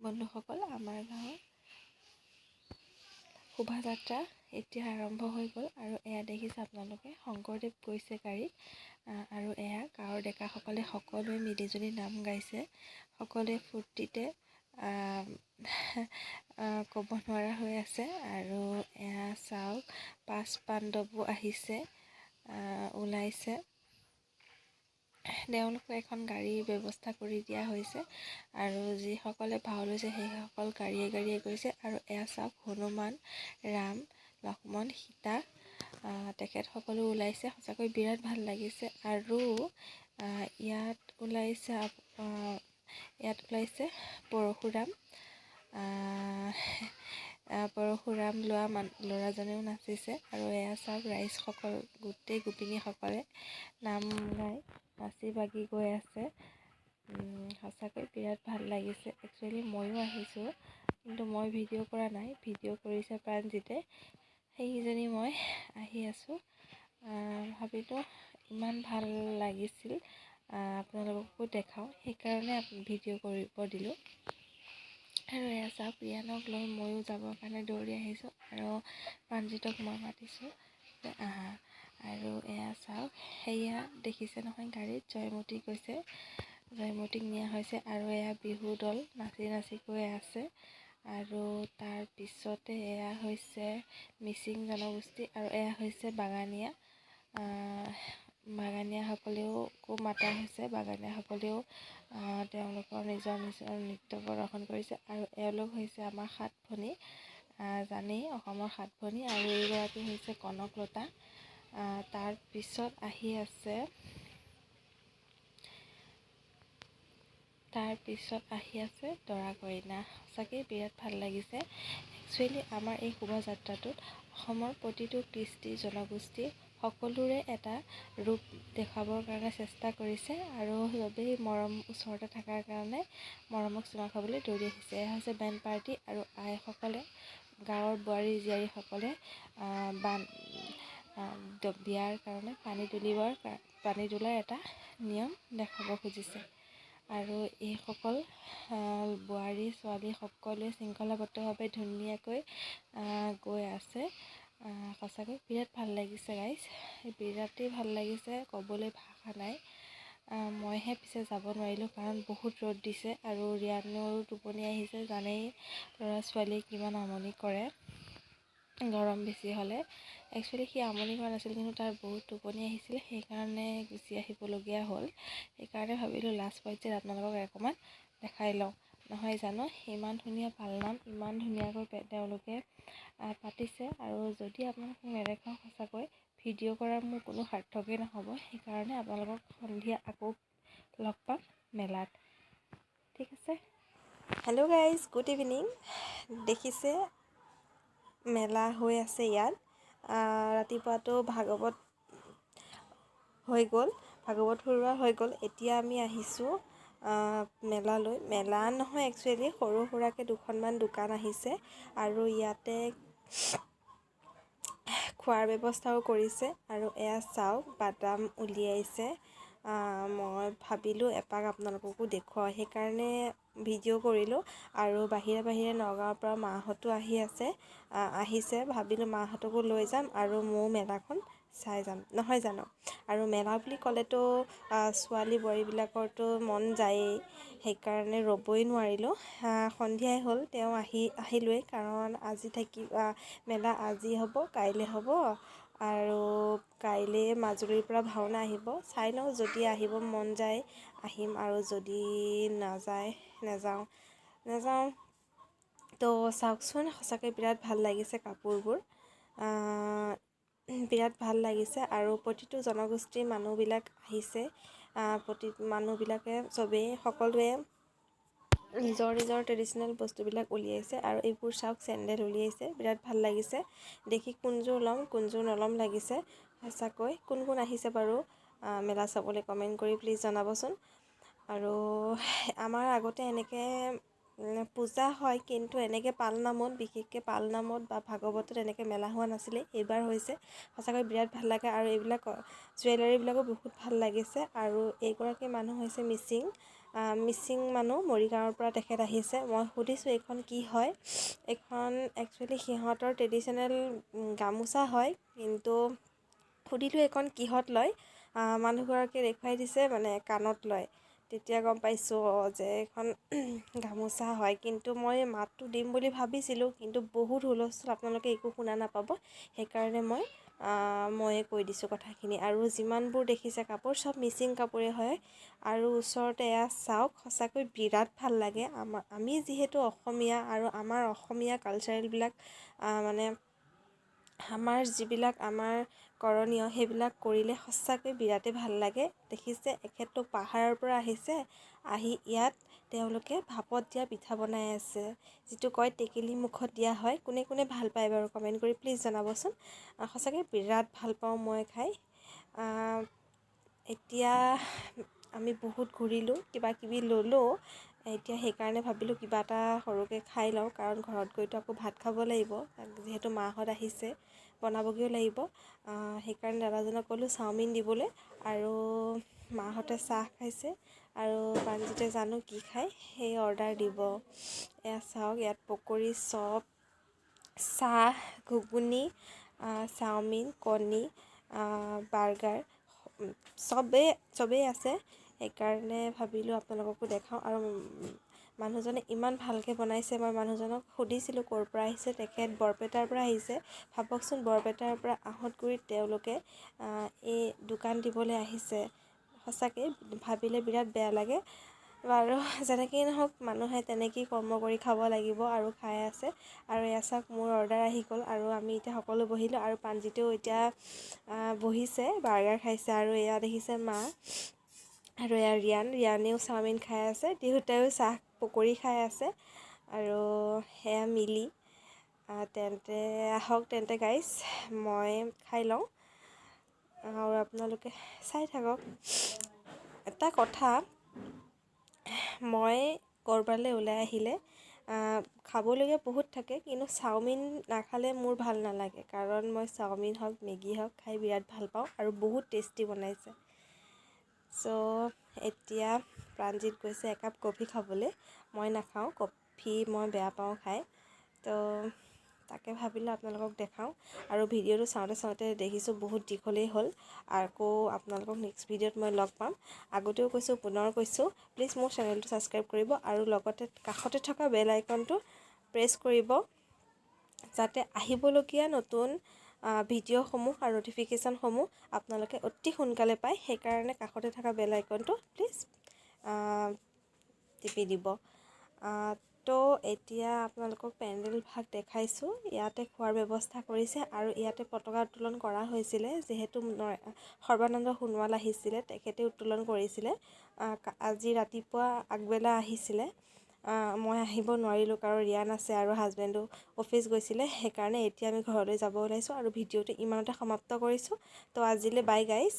বন্ধুসকল, আমাৰ গাঁৱৰ শোভাযাত্ৰা এতিয়া আৰম্ভ হৈ গ'ল আৰু এয়া দেখিছে আপোনালোকে শংকৰদেৱ গৈছে গাড়ীত আৰু এয়া গাঁৱৰ ডেকাসকলে সকলোৱে মিলিজুলি নাম গাইছে। সকলোৱে ফূৰ্তিতে ক'ব নোৱাৰা হৈ আছে আৰু এয়া চাওক পাঁচ পাণ্ডৱো আহিছে, ওলাইছে। তেওঁলোকক এখন গাড়ীৰ ব্যৱস্থা কৰি দিয়া হৈছে আৰু যিসকলে ভাও লৈছে সেইসকল গাড়ীয়ে গাড়ীয়ে গৈছে আৰু এয়া চাওক হনুমান, ৰাম, লক্ষ্মণ, সীতা তেখেতসকলো ওলাইছে। সঁচাকৈ বিৰাট ভাল লাগিছে আৰু ইয়াত ওলাইছে পৰশুৰাম। পৰশুৰাম ল'ৰাজনেও নাচিছে আৰু এয়া চাওক ৰাইজসকল গোটেই গোপিনীসকলে নাম গাই নাচি বাগি গৈ আছে। সঁচাকৈ বিৰাট ভাল লাগিছে। একচুৱেলি ময়ো আহিছোঁ, কিন্তু মই ভিডিঅ' কৰা নাই, ভিডিঅ' কৰিছে প্ৰাণজিতে, সেইকেইজনী মই আহি আছোঁ। ভাবিলোঁ ইমান ভাল লাগিছিল আপোনালোককো দেখাওঁ, সেইকাৰণে ভিডিঅ' কৰিব দিলোঁ। আৰু এয়া চাওক ৰিয়ানক লৈ ময়ো যাবৰ কাৰণে দৌৰি আহিছোঁ আৰু প্ৰাণজিতক মই মাতিছোঁ যে আহা। আৰু এয়া চাওক সেয়া দেখিছে নহয় গাড়ীত জয়মতী গৈছে, জয়মতীক নিয়া হৈছে আৰু এয়া বিহু দল নাচি নাচি গৈ আছে। আৰু তাৰ পিছতে এয়া হৈছে মিচিং জনগোষ্ঠী আৰু এয়া হৈছে বাগানীয়া। বাগানীয়াসকলেকো মাতা হৈছে, বাগানীয়াসকলেও তেওঁলোকৰ নিজৰ নিজৰ নৃত্য প্ৰদৰ্শন কৰিছে আৰু এওঁলোক হৈছে আমাৰ সাত ভনী, জানেই অসমৰ সাত ভনী, আৰু এইগৰাকী হৈছে কনকলতা। তাৰ পিছত আহি আছে দৰা কইনা। সঁচাকৈ বিৰাট ভাল লাগিছে। একচুৱেলি আমাৰ এই শোভাযাত্ৰাটোত অসমৰ প্ৰতিটো কৃষ্টি জনগোষ্ঠী সকলোৰে এটা ৰূপ দেখুৱাবৰ কাৰণে চেষ্টা কৰিছে আৰু চবেই মৰম ওচৰতে থকাৰ কাৰণে মৰমক চুমা খাবলৈ দৌৰি আহিছে। এয়া হৈছে বেণ্ড পাৰ্টি আৰু আইসকলে গাঁৱৰ বোৱাৰী জীয়াৰীসকলে বিয়াৰ কাৰণে পানী তোলাৰ এটা নিয়ম দেখাব খুজিছে আৰু এইসকল বোৱাৰী ছোৱালী সকলোৱে শৃংখলাবদ্ধভাৱে ধুনীয়াকৈ গৈ আছে। সঁচাকৈ বিৰাট ভাল লাগিছে গাইজ, বিৰাটেই ভাল লাগিছে, ক'বলৈ ভাষা নাই। মইহে পিছে যাব নোৱাৰিলোঁ কাৰণ বহুত ৰ'দ দিছে আৰু ৰিয়ানৰো টোপনি আহিছে, জানেই ল'ৰা ছোৱালীয়ে কিমান আমনি কৰে গৰম বেছি হ'লে। একচুৱেলি সি আমনি কৰা নাছিল, কিন্তু তাৰ বহুত টোপনি আহিছিল, সেইকাৰণে গুচি আহিবলগীয়া হ'ল। সেইকাৰণে ভাবিলোঁ লাষ্ট পৰ্যায়ত আপোনালোকক অকণমান দেখাই লওঁ, নহয় জানো। ইমান ধুনীয়া পালনাম, ইমান ধুনীয়াকৈ তেওঁলোকে পাতিছে আৰু যদি আপোনালোকক নেদেখাওঁ সঁচাকৈ ভিডিঅ' কৰাৰ মোৰ কোনো সাৰ্থকেই নহ'ব। সেইকাৰণে আপোনালোকক সন্ধিয়া আকৌ লগ পাম মেলাত, ঠিক আছে। Hello' guys, good evening. দেখিছে মেলা হৈ আছে ইয়াত। ৰাতিপুৱাতো ভাগৱত সৰুৱা হৈ গ'ল। এতিয়া আমি আহিছোঁ মেলালৈ। মেলা নহয় একচুৱেলি, সৰু সুৰাকৈ দুখনমান দোকান আহিছে আৰু ইয়াতে খোৱাৰ ব্যৱস্থাও কৰিছে আৰু এয়া চাওক বাদাম উলিয়াইছে। মই ভাবিলোঁ এপাক আপোনালোককো দেখুৱাওঁ, সেইকাৰণে ভিডিঅ' কৰিলোঁ। আৰু বাহিৰে বাহিৰে নগাঁৱৰ পৰা মাহঁতো আহিছে, ভাবিলোঁ মাহঁতকো লৈ যাম আৰু ময়ো মেলাখন চাই যাম, নহয় জানো। আৰু মেলা বুলি ক'লেতো ছোৱালী বোৱাৰীবিলাকৰতো মন যায়েই, সেইকাৰণে ৰ'বই নোৱাৰিলোঁ। সন্ধিয়াই হ'ল, তেওঁ আহিলোৱেই, কাৰণ মেলা আজি হ'ব, কাইলৈ হ'ব আৰু কাইলৈ মাজুলীৰ পৰা ভাওনা আহিব। চাই লওঁ, যদি আহিব মন যায় আহিম আৰু যদি নাযাওঁ। তো চাওকচোন, সঁচাকৈ বিৰাট ভাল লাগিছে কাপোৰবোৰ, বিৰাট ভাল লাগিছে আৰু প্ৰতিটো জনগোষ্ঠীৰ মানুহবিলাক আহিছে। মানুহবিলাকে সকলোৱে নিজৰ নিজৰ ট্ৰেডিশ্যনেল বস্তুবিলাক উলিয়াইছে আৰু এইবোৰ চাওক চেণ্ডেল উলিয়াইছে, বিৰাট ভাল লাগিছে দেখি। কোনযোৰ ল'ম কোনযোৰ নল'ম লাগিছে সঁচাকৈ। কোন কোন আহিছে বাৰু মেলা চাবলৈ কমেণ্ট কৰি প্লিজ জনাবচোন। আৰু আমাৰ আগতে এনেকৈ পূজা হয়, কিন্তু এনেকৈ পালনামত, বিশেষকৈ পালনামত বা ভাগৱতত এনেকৈ মেলা হোৱা নাছিলে, এইবাৰ হৈছে। সঁচাকৈ বিৰাট ভাল লাগে আৰু এইবিলাক জুৱেলাৰীবিলাকো বহুত ভাল লাগিছে। আৰু এইগৰাকী মানুহ হৈছে মিচিং, মিচিং মানুহ মৰিগাঁৱৰ পৰা তেখেত আহিছে। মই সুধিছোঁ এইখন কি হয়। এইখন একচুৱেলি সিহঁতৰ ট্ৰেডিশ্যনেল গামোচা হয়, কিন্তু সুধিলোঁ এইখন কিহত লয়। মানুহগৰাকীয়ে দেখুৱাই দিছে মানে কাণত লয়। তেতিয়া গম পাইছোঁ যে এইখন গামোচা হয়। কিন্তু মই মাতটো দিম বুলি ভাবিছিলোঁ, কিন্তু বহুত হুলস্থুল, আপোনালোকে একো শুনা নাপাব। সেইকাৰণে ময়ে কৈ দিছোঁ কথাখিনি। আৰু যিমানবোৰ দেখিছে কাপোৰ চব মিচিং কাপোৰে হয়। আৰু ওচৰতে এয়া চাওক, সঁচাকৈ বিৰাট ভাল লাগে। আমি যিহেতু অসমীয়া, আৰু আমাৰ অসমীয়া কালচাৰেলবিলাক মানে আমাৰ যিবিলাক আমাৰ কৰণীয় সেইবিলাক কৰিলে সঁচাকৈ বিৰাটেই ভাল লাগে। দেখিছে এখেতলোক পাহাৰৰ পৰা আহিছে, আহি ইয়াত তেওঁলোকে ভাপত দিয়া পিঠা বনাই আছে, যিটো কয় টেকেলি মুখত দিয়া হয়। কোনে কোনে ভাল পায় বাৰু কমেণ্ট কৰি প্লিজ জনাবচোন। সঁচাকৈ বিৰাট ভাল পাওঁ মই খাই। এতিয়া আমি বহুত ঘূৰিলোঁ, কিবা কিবি ল'লোঁ। এতিয়া সেইকাৰণে ভাবিলোঁ কিবা এটা সৰুকৈ খাই লওঁ, কাৰণ ঘৰত গৈতো আকৌ ভাত খাব লাগিব, যিহেতু মাহঁত আহিছে, বনাবগৈও লাগিব। সেইকাৰণে দাদাজনক ক'লোঁ চাওমিন দিবলৈ, আৰু মাহঁতে চাহ খাইছে, আৰু প্ৰাণজিতে জানো কি খায় সেই অৰ্ডাৰ দিব। এয়া চাওক, ইয়াত পকৰি, চপ, চাহ, ঘুগুনি, চাওমিন, কণী, বাৰ্গাৰ চবেই আছে। সেইকাৰণে ভাবিলোঁ আপোনালোককো দেখাওঁ। আৰু মানুহজনে ইমান ভালকৈ বনাইছে। মই মানুহজনক সুধিছিলোঁ ক'ৰ পৰা আহিছে, তেখেত বৰপেটাৰ পৰা আহিছে। ভাবকচোন, বৰপেটাৰ পৰা আহঁতগুৰিত তেওঁলোকে এই দোকান দিবলৈ আহিছে। সঁচাকৈ ভাবিলে বিৰাট বেয়া লাগে। বাৰু যেনেকেই নহওক, মানুহে তেনেকেই কৰ্ম কৰি খাব লাগিব, আৰু খাই আছে। আৰু এয়া চাওক, মোৰ অৰ্ডাৰ আহি গ'ল, আৰু আমি এতিয়া সকলো বহিলোঁ। আৰু প্ৰাণজিতেও এতিয়া বহিছে, বাৰ্গাৰ খাইছে। আৰু এয়া দেখিছে মা, আৰু এয়া ৰিয়ানেও চাওমিন খাই আছে, তিহুতেও চাহ পকৰি খাই আছে, আৰু সেয়া মিলি। তেন্তে আহক তেন্তে গাইজ, মই খাই লওঁ, আৰু আপোনালোকে চাই থাকক। এটা কথা, মই ক'ৰবালৈ ওলাই আহিলে খাবলগীয়া বহুত থাকে, কিন্তু চাওমিন নাখালে মোৰ ভাল নালাগে। কাৰণ মই চাওমিন হওক, মেগী হওক খাই বিৰাট ভাল পাওঁ, আৰু বহুত টেষ্টি বনাইছে। এতিয়া প্ৰাণজিত গৈছে একাপ কফি খাবলৈ। মই নাখাওঁ কফি, মই বেয়া পাওঁ খাই। তাকে ভাবিলোঁ আপোনালোকক দেখাওঁ। আৰু ভিডিঅ'টো চাওঁতে দেখিছোঁ বহুত দীঘলেই হ'ল। আকৌ আপোনালোকক নেক্সট ভিডিঅ'ত মই লগ পাম। আগতেও কৈছোঁ, পুনৰ কৈছোঁ, প্লিজ মোৰ চেনেলটো ছাবস্ক্ৰাইব কৰিব, আৰু লগতে কাষতে থকা বেল আইকনটো প্ৰেছ কৰিব, যাতে আহিবলগীয়া নতুন ভিডিঅ'সমূহ আৰু ন'টিফিকেশ্যনসমূহ আপোনালোকে অতি সোনকালে পায়। সেইকাৰণে কাষতে থকা বেল আইকনটো প্লিজ টিপি দিব। এতিয়া আপোনালোকক পেণ্ডেল ভাগ দেখাইছোঁ। ইয়াতে খোৱাৰ ব্যৱস্থা কৰিছে, আৰু ইয়াতে পতাকা উত্তোলন কৰা হৈছিলে। যিহেতু সৰ্বানন্দ সোণোৱাল আহিছিলে, তেখেতে উত্তোলন কৰিছিলে। আজি ৰাতিপুৱা আগবেলা আহিছিলে। মই আহিব নোৱাৰিলোঁ, কাৰণ ৰিয়ান আছে আৰু হাজবেণ্ডো অফিচ গৈছিলে। সেইকাৰণে এতিয়া আমি ঘৰলৈ যাব ওলাইছোঁ, আৰু ভিডিঅ'টো ইমানতে সমাপ্ত কৰিছোঁ। আজিলৈ বাই গাইজ।